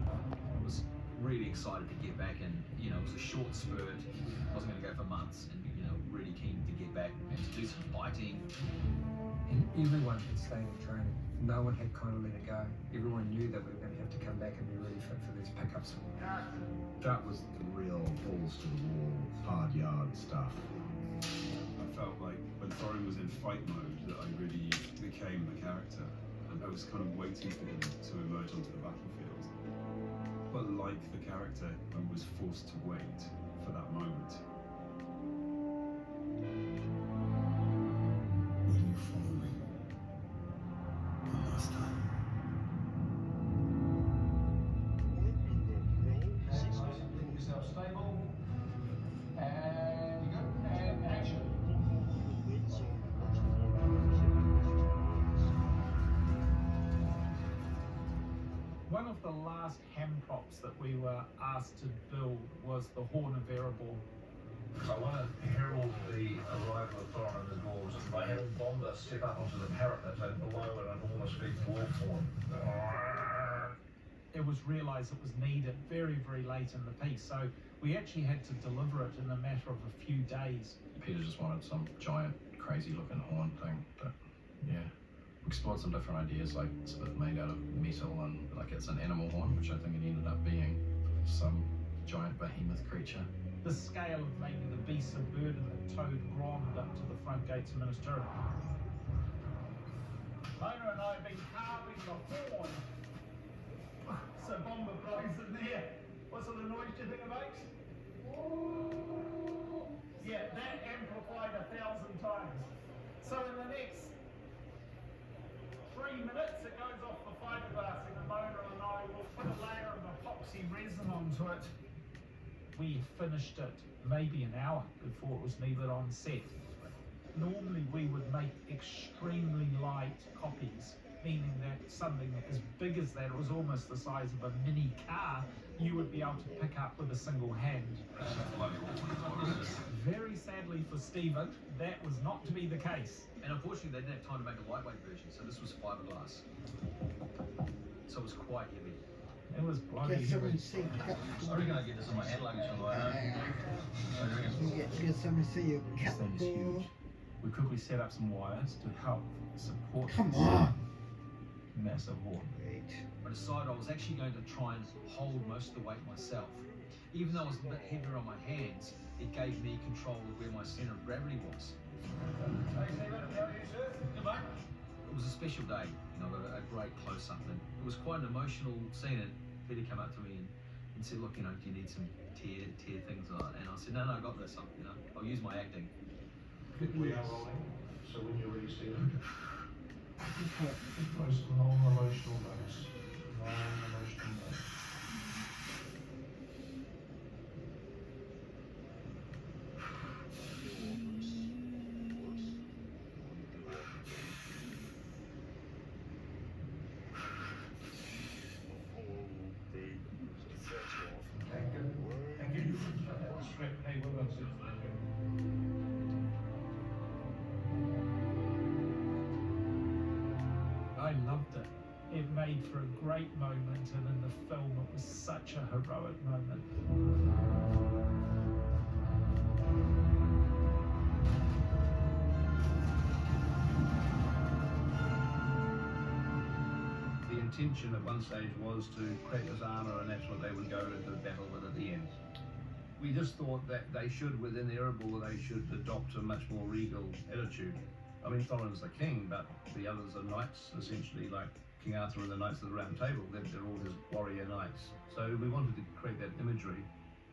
I was really excited to get back, and you know, it was a short spurt. I wasn't going to go for months, and you know, really keen to get back and to do some fighting. And everyone had stayed in training. No one had kind of let it go. Everyone knew that we were going to have to come back and be really fit for these pickups. That was the real balls to the wall, hard yard stuff. I felt like when Thorin was in fight mode that I really became the character, and I was kind of waiting for him to emerge onto the battlefield. But like the character, I was forced to wait for that moment. Will you follow me? One last time. Keep yourself stable. And you go. And action. One of the last hand props that we were asked to build was the Horn of Erebor. I want to herald the arrival of Thorin and the dwarves by having Bomber step up onto the parapet and blow an enormous big dwarf horn. It was realised it was needed very, very late in the piece, so we actually had to deliver it in a matter of a few days. Peter just wanted some giant, crazy-looking horn thing, but yeah. We explored some different ideas, like it's a bit made out of metal and like it's an animal horn, which I think it ended up being some giant behemoth creature. The scale of making the beast of burden that towed Grond up to the front gates of Minas Tirith. Mona and I have been carving the horn. So Bomber blows in there. What sort of noise do you think it makes? Yeah, that amplified 1,000 times. So in the next 3 minutes, it goes off the fiberglass, and Mona and I will put a layer of epoxy resin onto it. We finished it maybe an hour before it was needed on set. Normally we would make extremely light copies, meaning that something as big as that, it was almost the size of a mini car, you would be able to pick up with a single hand. Very sadly for Stephen, that was not to be the case. And unfortunately, they didn't have time to make a lightweight version, so this was fiberglass. So it was quite heavy. It was bloody Get someone heavy. to see your cut. I reckon I get this in my hand luggage on the way home. Get someone to see your This cut. thing is huge. We quickly set up some wires to help support Come this on. massive horn. Wait. I decided I was actually going to try and hold most of the weight myself. Even though it was a bit heavier on my hands, it gave me control of where my center of gravity was. Hey Stephen, how are you, sir? Good mate? It was a special day, you know, a great close-up, and it was quite an emotional scene. And Peter came up to me and said, look, you know, do you need some tear things on? And I said, no, I got this. I'll use my acting. We are rolling, so when you're ready, Stephen. Okay. Most non-emotional notes. Non-emotional notes. Thank you. Hey, well done, sir. I loved it. It made for a great moment, and in the film it was such a heroic moment. The intention at one stage was to create this armour, and that's what they would go into the battle with at the end. We just thought that they should, within Erebor, they should adopt a much more regal attitude. I mean, Thorin's the king, but the others are knights, essentially, like King Arthur and the Knights of the Round Table. They're all his warrior knights. So we wanted to create that imagery.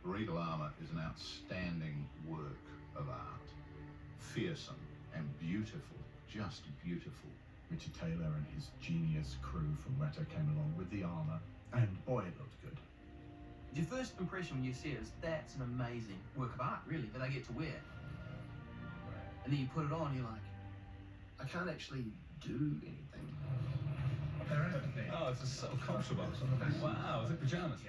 Regal armour is an outstanding work of art. Fearsome and beautiful, just beautiful. Richard Taylor and his genius crew from Ratto came along with the armour, and boy, it looked good. Your first impression when you see it is that's an amazing work of art, really, that I get to wear. And then you put it on, you're like, I can't actually do anything. Oh, it's just so comfortable. Wow, it's like pajamas.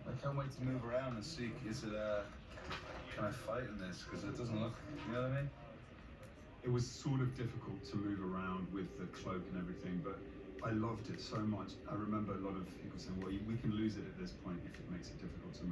I can't wait to move around and see, can I fight in this? Because it doesn't look, you know what I mean? It was sort of difficult to move around with the cloak and everything, but I loved it so much. I remember a lot of people saying, well, we can lose it at this point if it makes it difficult to move.